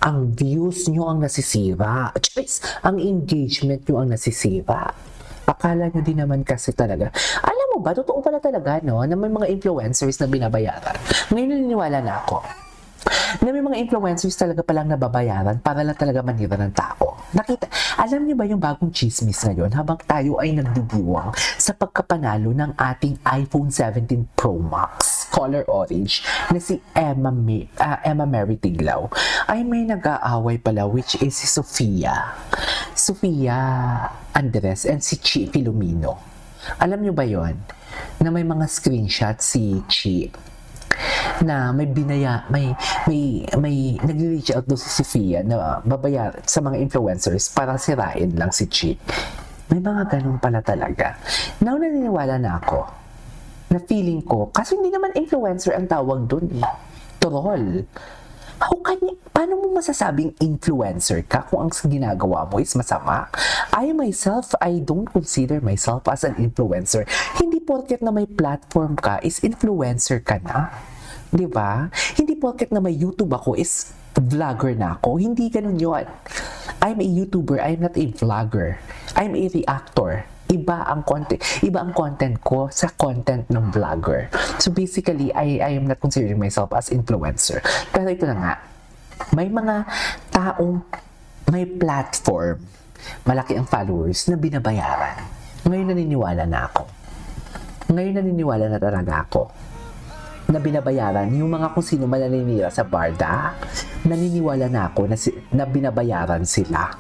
Ang views nyo ang nasisira. Charis, ang engagement nyo ang nasisira. Akala nyo din naman kasi talaga. Alam mo ba, totoo pala talaga, no? Na may mga influencers na binabayaran. Ngayon naniniwala na ako. Na may mga influencers talaga palang nababayaran para lang talaga manira ng tao. Alam niyo ba yung bagong chismis ngayon habang tayo ay nagdidiwang sa pagkapanalo ng ating iPhone 17 Pro Max color orange na si Emma Mary Tiglao ay may nag-aaway pala, which is si Sofia Andres and si Chi Filomeno. Alam niyo ba yon na may mga screenshot si Chi na may nag-reach out doon si Sofia na babayar sa mga influencers para sirain lang si Chi. May mga ganun pala talaga. Now, naniniwala na ako na feeling ko, kasi hindi naman influencer ang tawag doon eh. Troll. Paano mo masasabing influencer ka kung ang ginagawa mo is masama? I don't consider myself as an influencer. Hindi porket na may platform ka is influencer ka na. Diba? Hindi porket na may YouTube ako is vlogger na ako. Hindi ganun yun. I'm a YouTuber. I'm not a vlogger. I'm a reactor. Iba ang content ko sa content ng vlogger. So basically, I am not considering myself as influencer. Pero ito na nga, may mga taong may platform, malaki ang followers na binabayaran. Ngayon naniniwala na ako. Ngayon naniniwala na talaga ako na binabayaran yung mga kung sino man naninira sa barda. Naniniwala na ako na binabayaran sila.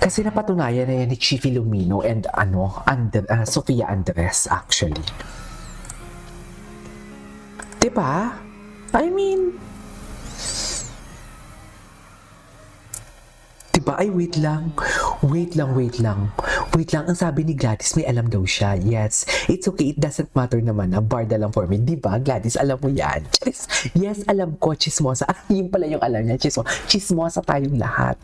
Kasi napatunayan na yan ni Chi Filomeno and Sofia Andres actually. Diba? I mean, diba? Ay, wait lang. Ang sabi ni Gladys, may alam daw siya. Yes, it's okay. It doesn't matter naman na barda lang for me. Diba, Gladys? Alam mo yan. Yes, alam ko. Chismosa. Yun pala yung alam niya. Chismosa tayong lahat.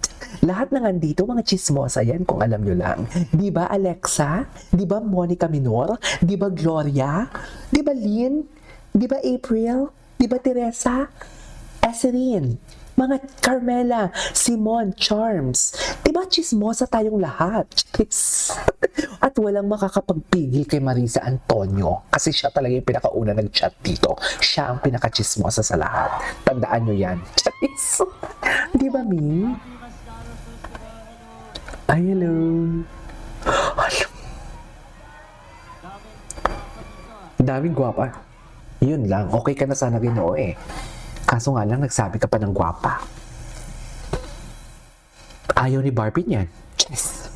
Lahat na nandito, mga chismosa yan kung alam nyo lang. Diba, Alexa? Diba, Monica Minor? Diba, Gloria? Diba, Lynn? Diba, April? Diba, Teresa? Esrin? Mga Carmela, Simon, Charms. Diba chismosa tayong lahat? At walang makakapagpigil kay Marisa Antonio kasi siya talaga yung pinakauna nag-chat dito. Siya ang pinaka-chismosa sa lahat. Tandaan nyo yan. Diba, Mi? Ay, hello. Daming gwapa. Yun lang. Okay ka na sana, Ginoo eh. Kaso nga lang, nagsabi ka pa ng gwapa. Ayaw ni Barbie niyan. Yes.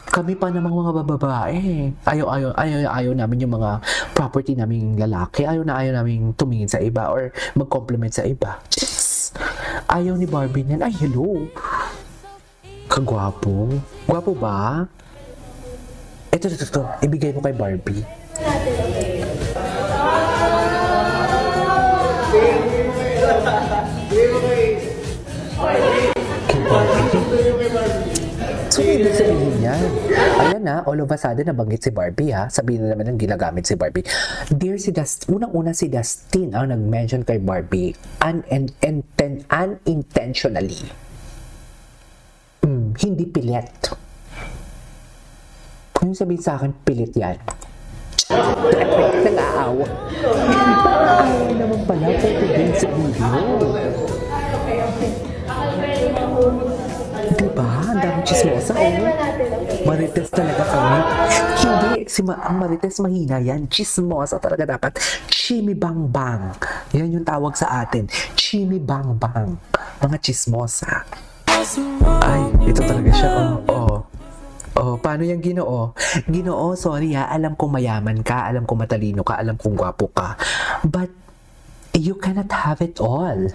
Kami pa namang mga babae. Ayaw namin yung mga property naming lalaki. Ayaw namin tumingin sa iba or mag-compliment sa iba. Yes. Ayaw ni Barbie niyan. Ay, hello. Kagwapo. Gwapo ba? Ito. Ibigay mo kay Barbie. So, ibig sabihin yan. Ayan na, all of a sudden, nabanggit si Barbie ha. Sabihin na naman ang ginagamit si Barbie. Dear si Dustin, unang-una si Dustin ang nag-mention kay Barbie unintentionally. Hindi pilit. Kung sabihin sa akin, pilit yan. Nag-aawa. Nag-aawa naman pala po din sa video. Diba? Ang daming chismosa, oh. Marites talaga kami. Hindi, ang Marites mahina yan. Chismosa talaga dapat. Chimibang-bang. Yan yung tawag sa atin. Chimibang-bang. Mga chismosa. Ay, ito talaga siya. Oh, paano yung Ginoo? Ginoo, sorry ha. Alam kong mayaman ka. Alam kong matalino ka. Alam kong gwapo ka. But, you cannot have it all.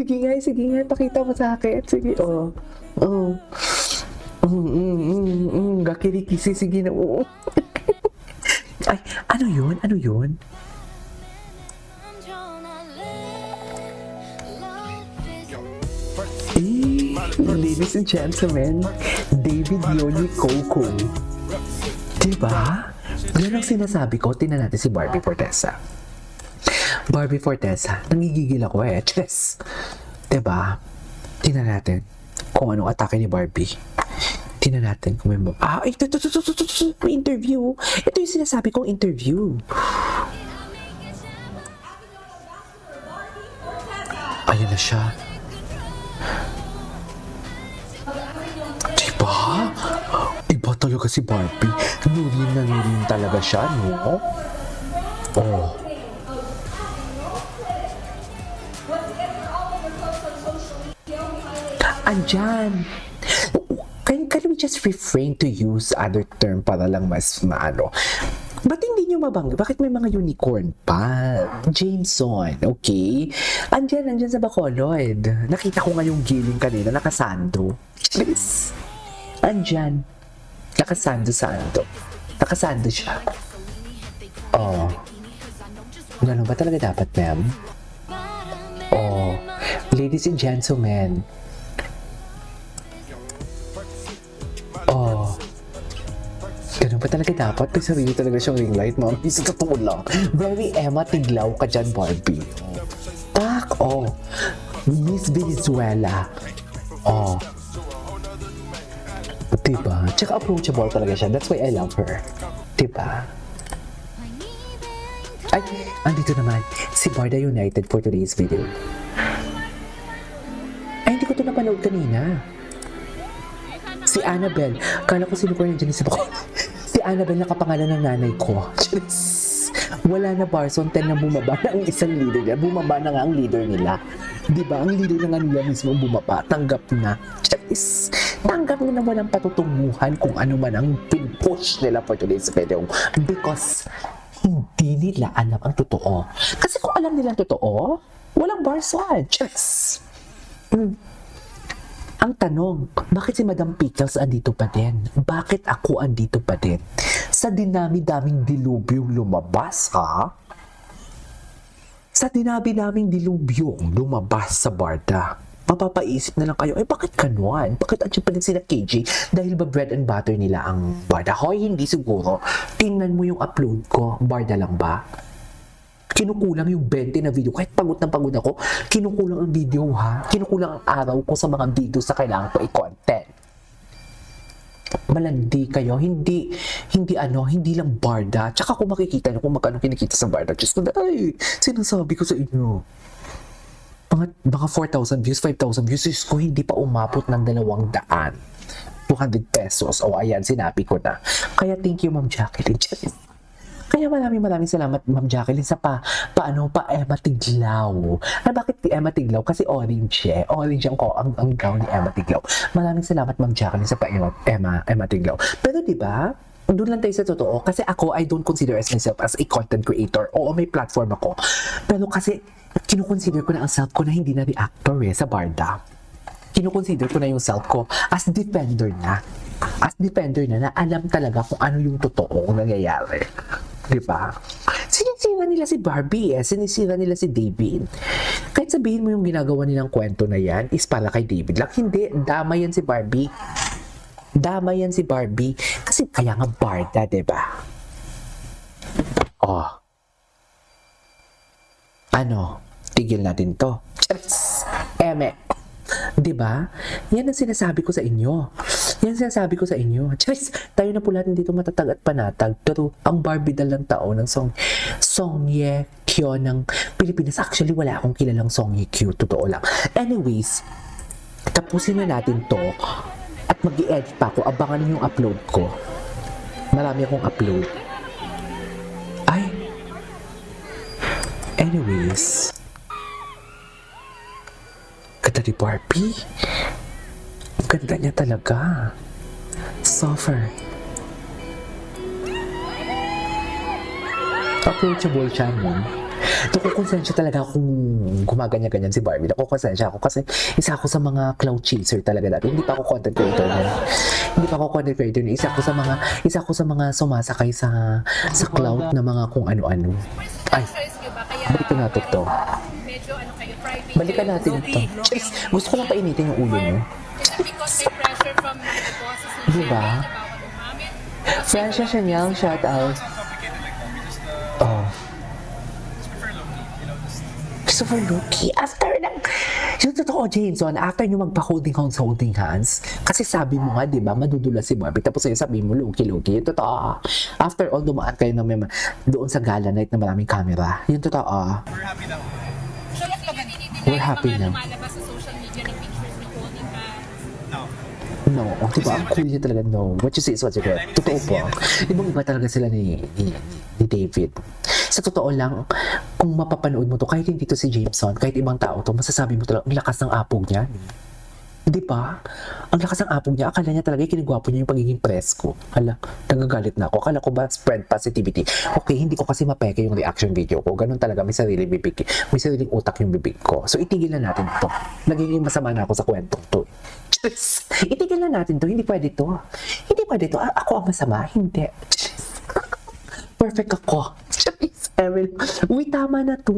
Sige nga, pakita mo sa akin. Sige, gakirikisi, sige na, Ay, ano yun? Ladies and gentlemen, David Yoli Coco. Diba? Yan ang sinasabi ko. Tingnan natin si Barbie Fortesa. Barbie Fortesa. Nangigigil ako eh. Chess. Diba? Tingnan natin kung anong atake ni Barbie. Tingnan natin kung may... ito. May interview. Ito yung sinasabi kong interview. Ayan na siya. Diba? Iba talaga si Barbie. Nurin na nurin talaga siya, no? Oh. Andyan. Can we just refrain to use other term para lang mas maano? Ba't hindi nyo mabangga? Bakit may mga unicorn pa? Jameson, okay? Andyan sa Bacolod. Nakita ko nga yung giling kanina, nakasando. Please. Andyan. Nakasando. Nakasando siya. Oh. Ganun ba talaga dapat, ma'am? Oh. Ladies and gentlemen. Oh. Ganun ba talaga dapat? May sarili talaga siyang ring light, ma'am. Isa totoo lang. Very Emma Tiglaw ka dyan, Barbie. Tak, oh. Miss Venezuela. Oh. Diba? Tsaka approachable talaga siya. That's why I love her. Diba? Ay, andito naman. Si Barda United for today's video. Ay, hindi ko ito napanood kanina. Si Annabelle. Kala ko sino ko nandiyan sa bako. Si Annabelle nakapangalan ng nanay ko. Wala na Barson 10 na bumaba na ang isang leader niya. Bumaba na nga ang leader nila. Diba? Ang leader na nga nila mismo bumaba. Tanggap na. Tanggap na walang patutunguhan kung ano man ang pin-push nila for today's video. Because hindi nila alam ang totoo. Kasi kung alam nila ang totoo, walang Barson. Ang tanong, bakit si Madam Pickles andito pa din? Bakit ako andito pa din? Sa dinami-daming dilubyong lumabas, ha? Sa dinami-daming dilubyong lumabas sa Barda. Mapapaisip na lang kayo, bakit kanuan? Bakit andyan pa din sila KJ? Dahil ba bread and butter nila ang Barda? Hoy, hindi siguro. Tingnan mo yung upload ko. Barda lang ba? Kinukulang yung 20 na video. Kahit pagod na pagod ako, kinukulang ang video, ha? Kinukulang ang araw ko sa mga videos na kailangan ko i-content. Malandi kayo. Hindi lang Barda. Tsaka kung makikita nyo kung magkano kinikita sa Barda, just ay, sinasabi ko sa inyo. Mga 4,000 views, 5,000 views, ko hindi pa umabot ng 200. 200 pesos. O ayan, sinabi ko na. Kaya thank you, Ma'am Jacqueline. Kaya maraming salamat, Ma'am Jacqueline, sa Emma Tiglaw. Bakit Emma Tiglaw? Kasi orange eh. Orange ang gown ni Emma Tiglaw. Maraming salamat, Ma'am Jacqueline, sa Emma Tiglaw. Pero diba, doon lang tayo sa totoo. Kasi ako, I don't consider myself as a content creator. Oo, may platform ako. Pero kasi, kinukonsider ko na ang self ko na hindi na reactor sa Barda. Kinukonsider ko na yung self ko as defender na. As defender na alam talaga kung ano yung totoong nangyayari. Diba? Sinisira nila si Barbie sinisira nila si David. Kahit sabihin mo yung ginagawa nilang kwento na yan is para kay David lang. Hindi, dama yan si Barbie. Dama yan si Barbie. Kasi kaya nga Barda, diba? Oh. Ano? Tigil natin to. Charis! Eme! Diba? Yan ang sinasabi ko sa inyo. Charis! Tayo na po lahat dito matatag at panatag. Pero ang Barbie dalang tao ng Song Ye Kyo ng Pilipinas. Actually, wala akong kilalang Song Ye Kyo. Totoo lang. Anyways, tapusin na natin to. At mag-i-edit pa ako. Abangan niyo yung upload ko. Marami akong upload. Ay! Anyways, ganda ni Barbie. Ang ganda niya talaga. Suffer. Approachable siya, no? Nakukonsensya talaga kung gumaganya-ganyan si Barbie. Nakukonsensya ako kasi isa ako sa mga cloud chaser talaga dati. Hindi pa ako content creator na. Isa ako sa mga sumasakay sa cloud na mga kung ano-ano. Ay, balikan natin to. Balikan natin to. Gusto ko lang painitin yung ulo mo. Diba? Francia Chanel, shout out. Oh. So Loki, after lang, yung totoo, Jameson, after nyo magpa-holding hands, kasi sabi mo nga, di ba, madudula si Barbie, tapos sa'yo sabi mo, Loki, yung totoo. After all, dumaan kayo na doon sa gala night na maraming camera, yung totoo. We're happy now. So, mas maganda We're happy mga now. lumalabas sa social media ng pictures ni holding hands. No. No, di ba, ang cool niya talaga, no. What you say is what you get. Totoo po. Ibang-iba talaga sila ni David. Sa totoo lang, kung mapapanood mo to, kahit hindi to si Jameson, kahit ibang tao to, masasabi mo talaga, ang lakas ng apog niya. Di ba? Ang lakas ng apog niya, akala niya talaga kinigwapo niya yung pagiging presko. Hala, nagagalit na ako. Akala ko ba spread positivity? Okay, hindi ko kasi mapeke yung reaction video ko. Ganun talaga, may sariling bibig. May sariling utak yung bibig ko. So, itigil na natin to. Nagiging masama na ako sa kwentong to. Diyos! Itigil na natin to. Hindi pwede to. Hindi pwede to. Ako ang masama. Hindi. Diyos. Perfect ako. Diyos, Erin. Uy, tama na to.